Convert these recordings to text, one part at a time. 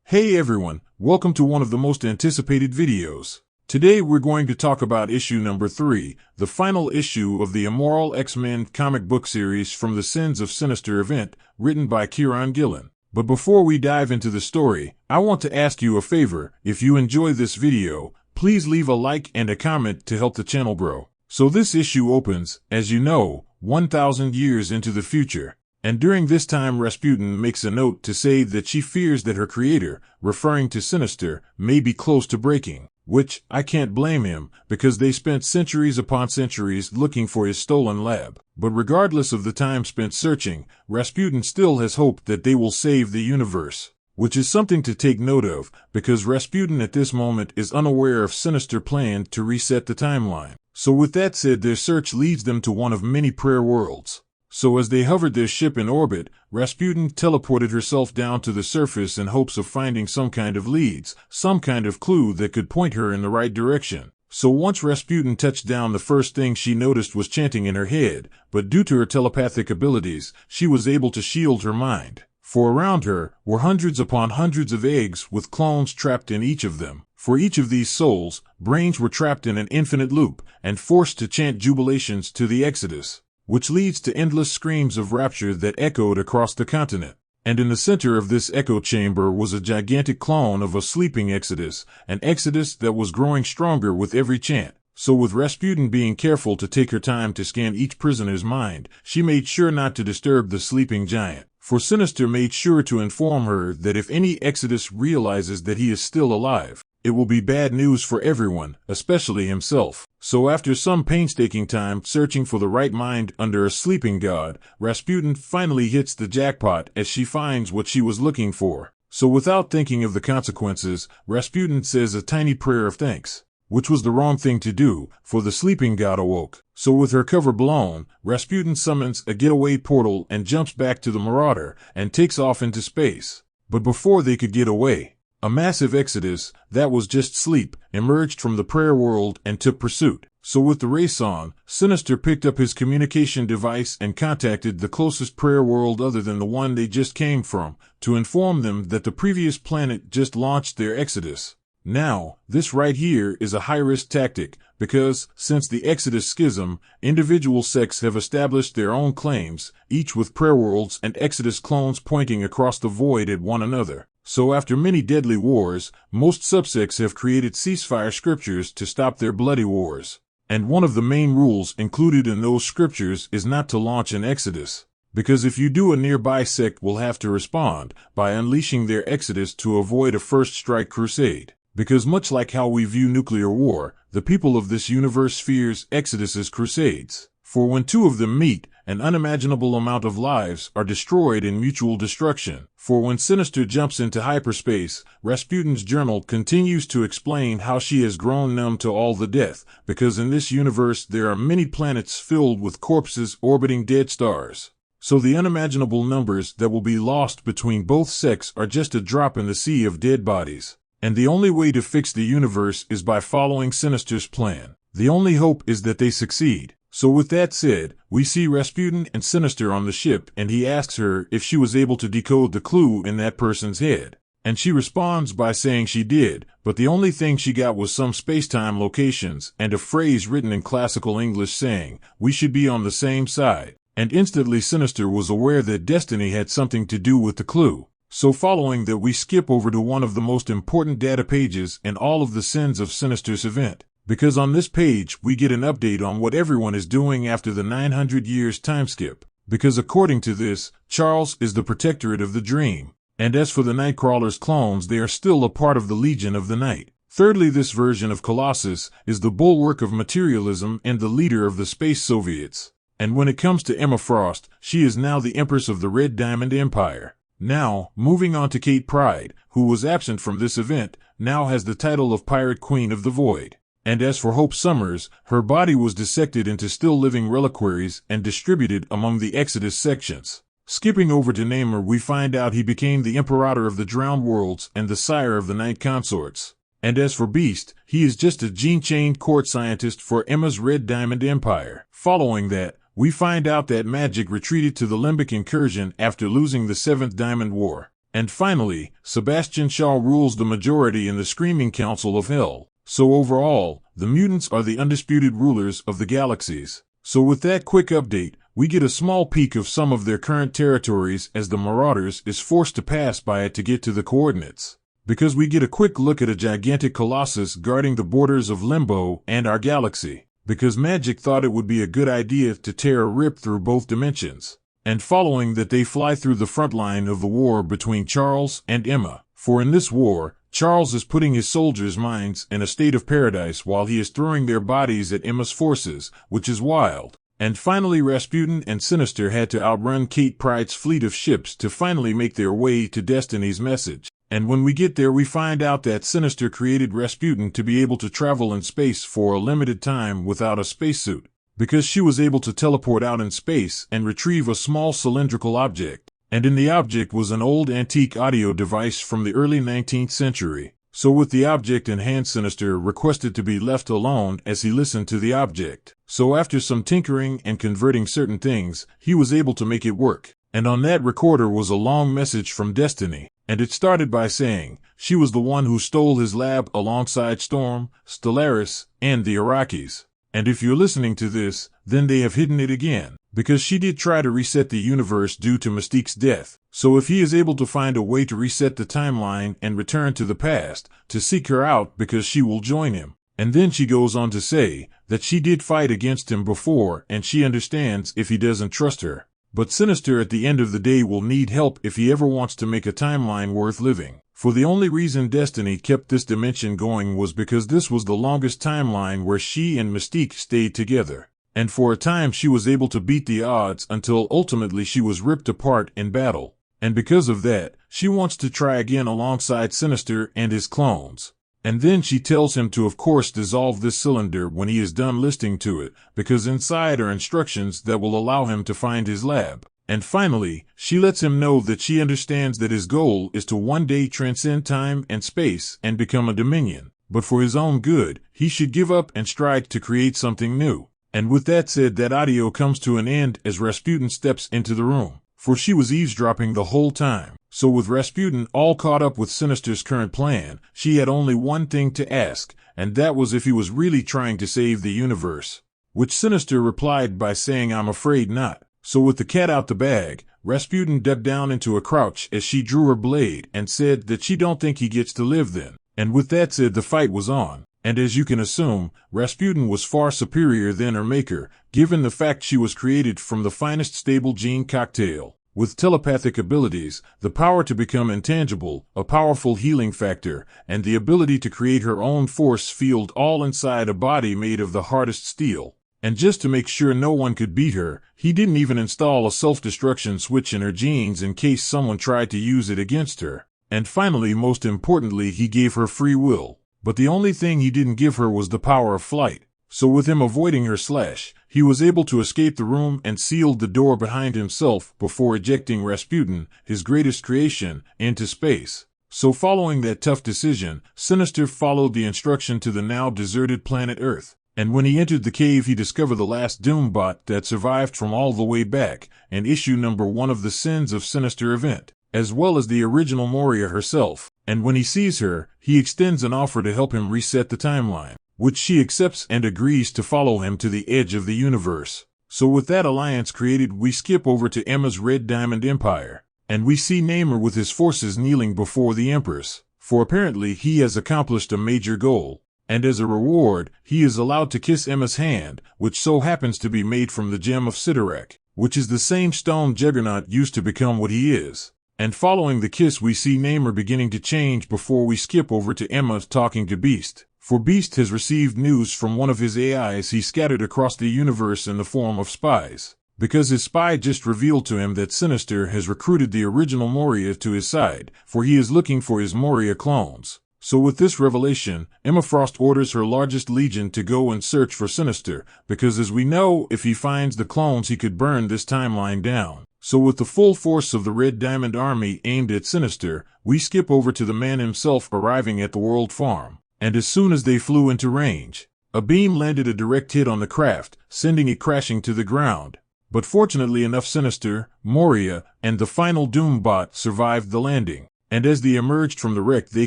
Hey everyone, welcome to one of the most anticipated videos. Today we're going to talk about issue number 3, the final issue of the Immoral X-Men comic book series from the Sins of Sinister event, written by Kieron Gillen. But before we dive into the story, I want to ask you a favor. If you enjoy this video, please leave a like and a comment to help the channel grow. So this issue opens, as you know, 1,000 years into the future. And during this time Rasputin makes a note to say that she fears that her creator, referring to Sinister, may be close to breaking, which, I can't blame him, because they spent centuries upon centuries looking for his stolen lab. But regardless of the time spent searching, Rasputin still has hope that they will save the universe. Which is something to take note of, because Rasputin at this moment is unaware of Sinister's plan to reset the timeline. So with that said, their search leads them to one of many prayer worlds. So as they hovered their ship in orbit, Rasputin teleported herself down to the surface in hopes of finding some kind of leads, some kind of clue that could point her in the right direction. So once Rasputin touched down, the first thing she noticed was chanting in her head, but due to her telepathic abilities, she was able to shield her mind. For around her were hundreds upon hundreds of eggs with clones trapped in each of them. For each of these souls, brains were trapped in an infinite loop and forced to chant jubilations to the Exodus, which leads to endless screams of rapture that echoed across the continent. And in the center of this echo chamber was a gigantic clone of a sleeping Exodus, an Exodus that was growing stronger with every chant. So with Rasputin being careful to take her time to scan each prisoner's mind, she made sure not to disturb the sleeping giant. For Sinister made sure to inform her that if any Exodus realizes that he is still alive, it will be bad news for everyone, especially himself. So after some painstaking time searching for the right mind under a sleeping god, Rasputin finally hits the jackpot as she finds what she was looking for. So without thinking of the consequences, Rasputin says a tiny prayer of thanks, which was the wrong thing to do, for the sleeping god awoke. So with her cover blown, Rasputin summons a getaway portal and jumps back to the Marauder and takes off into space. But before they could get away, a massive Exodus, that was just sleep, emerged from the prayer world and took pursuit. So with the race on, Sinister picked up his communication device and contacted the closest prayer world other than the one they just came from, to inform them that the previous planet just launched their Exodus. Now, this right here is a high-risk tactic, because, since the Exodus schism, individual sects have established their own claims, each with prayer worlds and Exodus clones pointing across the void at one another. So after many deadly wars, most subsects have created ceasefire scriptures to stop their bloody wars. And one of the main rules included in those scriptures is not to launch an Exodus. Because if you do, a nearby sect will have to respond by unleashing their Exodus to avoid a first strike crusade. Because much like how we view nuclear war, the people of this universe fears Exodus's crusades. For when two of them meet, an unimaginable amount of lives are destroyed in mutual destruction. For when Sinister jumps into hyperspace, Rasputin's journal continues to explain how she has grown numb to all the death, because in this universe there are many planets filled with corpses orbiting dead stars. So the unimaginable numbers that will be lost between both sects are just a drop in the sea of dead bodies. And the only way to fix the universe is by following Sinister's plan. The only hope is that they succeed. So with that said, we see Rasputin and Sinister on the ship, and he asks her if she was able to decode the clue in that person's head. And she responds by saying she did, but the only thing she got was some space-time locations and a phrase written in classical English saying, "We should be on the same side." And instantly Sinister was aware that destiny had something to do with the clue. So following that, we skip over to one of the most important data pages in all of the Sins of Sinister's event. Because on this page, we get an update on what everyone is doing after the 900 years time skip. Because according to this, Charles is the protectorate of the dream. And as for the Nightcrawler's clones, they are still a part of the Legion of the Night. Thirdly, this version of Colossus is the bulwark of materialism and the leader of the Space Soviets. And when it comes to Emma Frost, she is now the Empress of the Red Diamond Empire. Now, moving on to Kate Pryde, who was absent from this event, now has the title of Pirate Queen of the Void. And as for Hope Summers, her body was dissected into still-living reliquaries and distributed among the Exodus sections. Skipping over to Namor, we find out he became the Imperator of the Drowned Worlds and the Sire of the Night Consorts. And as for Beast, he is just a gene-chained court scientist for Emma's Red Diamond Empire. Following that, we find out that Magic retreated to the Limbic Incursion after losing the 7th Diamond War. And finally, Sebastian Shaw rules the majority in the Screaming Council of Hell. So overall, the mutants are the undisputed rulers of the galaxies. So with that quick update, we get a small peek of some of their current territories as the Marauders is forced to pass by it to get to the coordinates. Because we get a quick look at a gigantic colossus guarding the borders of Limbo and our galaxy. Because Magic thought it would be a good idea to tear a rip through both dimensions. And following that, they fly through the front line of the war between Charles and Emma. For in this war, Charles is putting his soldiers' minds in a state of paradise while he is throwing their bodies at Emma's forces, which is wild. And finally, Rasputin and Sinister had to outrun Kate Pryde's fleet of ships to finally make their way to Destiny's message. And when we get there, we find out that Sinister created Rasputin to be able to travel in space for a limited time without a spacesuit, because she was able to teleport out in space and retrieve a small cylindrical object. And in the object was an old antique audio device from the early 19th century. So with the object in hand, Sinister requested to be left alone as he listened to the object. So after some tinkering and converting certain things, he was able to make it work. And on that recorder was a long message from Destiny. And it started by saying, she was the one who stole his lab alongside Storm, Stellaris, and the Iraqis. And if you're listening to this, then they have hidden it again, because she did try to reset the universe due to Mystique's death. So if he is able to find a way to reset the timeline and return to the past, to seek her out because she will join him. And then she goes on to say that she did fight against him before and she understands if he doesn't trust her. But Sinister at the end of the day will need help if he ever wants to make a timeline worth living. For the only reason Destiny kept this dimension going was because this was the longest timeline where she and Mystique stayed together. And for a time she was able to beat the odds until ultimately she was ripped apart in battle. And because of that, she wants to try again alongside Sinister and his clones. And then she tells him to of course dissolve this cylinder when he is done listening to it, because inside are instructions that will allow him to find his lab. And finally, she lets him know that she understands that his goal is to one day transcend time and space and become a Dominion. But for his own good, he should give up and strive to create something new. And with that said, that audio comes to an end as Rasputin steps into the room. For she was eavesdropping the whole time. So with Rasputin all caught up with Sinister's current plan, she had only one thing to ask, and that was if he was really trying to save the universe. Which Sinister replied by saying, "I'm afraid not." So with the cat out the bag, Rasputin ducked down into a crouch as she drew her blade and said that she don't think he gets to live then. And with that said, the fight was on. And as you can assume, Rasputin was far superior than her maker, given the fact she was created from the finest stable gene cocktail, with telepathic abilities, the power to become intangible, a powerful healing factor, and the ability to create her own force field all inside a body made of the hardest steel. And just to make sure no one could beat her, he didn't even install a self-destruction switch in her genes in case someone tried to use it against her. And finally, most importantly, he gave her free will. But the only thing he didn't give her was the power of flight. So with him avoiding her slash, he was able to escape the room and sealed the door behind himself before ejecting Rasputin, his greatest creation, into space. So following that tough decision, Sinister followed the instruction to the now deserted planet Earth. And when he entered the cave, he discovered the last Doombot that survived from all the way back, and issue number 1 of the Sins of Sinister event, as well as the original Moria herself. And when he sees her, he extends an offer to help him reset the timeline, which she accepts and agrees to follow him to the edge of the universe. So with that alliance created, we skip over to Emma's Red Diamond Empire, and we see Namor with his forces kneeling before the Empress, for apparently he has accomplished a major goal. And as a reward, he is allowed to kiss Emma's hand, which so happens to be made from the gem of Sidorak, which is the same stone Juggernaut used to become what he is. And following the kiss, we see Namor beginning to change before we skip over to Emma talking to Beast. For Beast has received news from one of his AIs he scattered across the universe in the form of spies, because his spy just revealed to him that Sinister has recruited the original Moria to his side, for he is looking for his Moria clones. So with this revelation, Emma Frost orders her largest legion to go and search for Sinister, because as we know, if he finds the clones he could burn this timeline down. So with the full force of the Red Diamond Army aimed at Sinister, we skip over to the man himself arriving at the World Farm. And as soon as they flew into range, a beam landed a direct hit on the craft, sending it crashing to the ground. But fortunately enough, Sinister, Moria, and the final Doombot survived the landing. And as they emerged from the wreck, they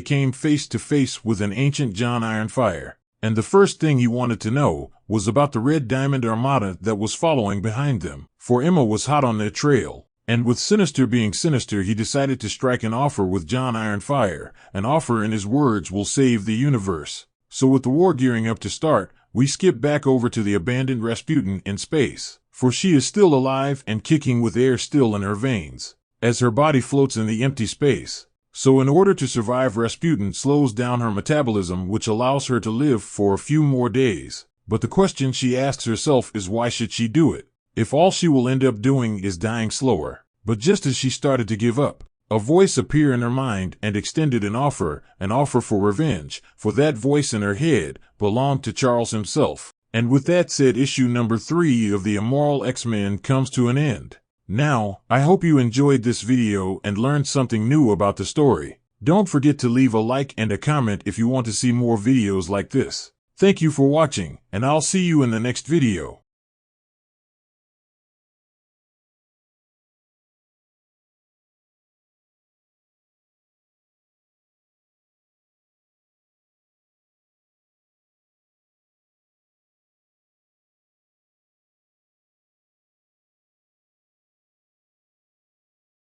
came face to face with an ancient John Ironfire. And the first thing he wanted to know was about the Red Diamond Armada that was following behind them, for Emma was hot on their trail. And with Sinister being sinister, he decided to strike an offer with John Ironfire. An offer, in his words, will save the universe. So with the war gearing up to start, we skip back over to the abandoned Rasputin in space, for she is still alive and kicking with air still in her veins, as her body floats in the empty space. So in order to survive, Rasputin slows down her metabolism, which allows her to live for a few more days. But the question she asks herself is, why should she do it, if all she will end up doing is dying slower? But just as she started to give up, a voice appeared in her mind and extended an offer for revenge, for that voice in her head belonged to Charles himself. And with that said, issue number 3 of the Immoral X-Men comes to an end. Now, I hope you enjoyed this video and learned something new about the story. Don't forget to leave a like and a comment if you want to see more videos like this. Thank you for watching, and I'll see you in the next video.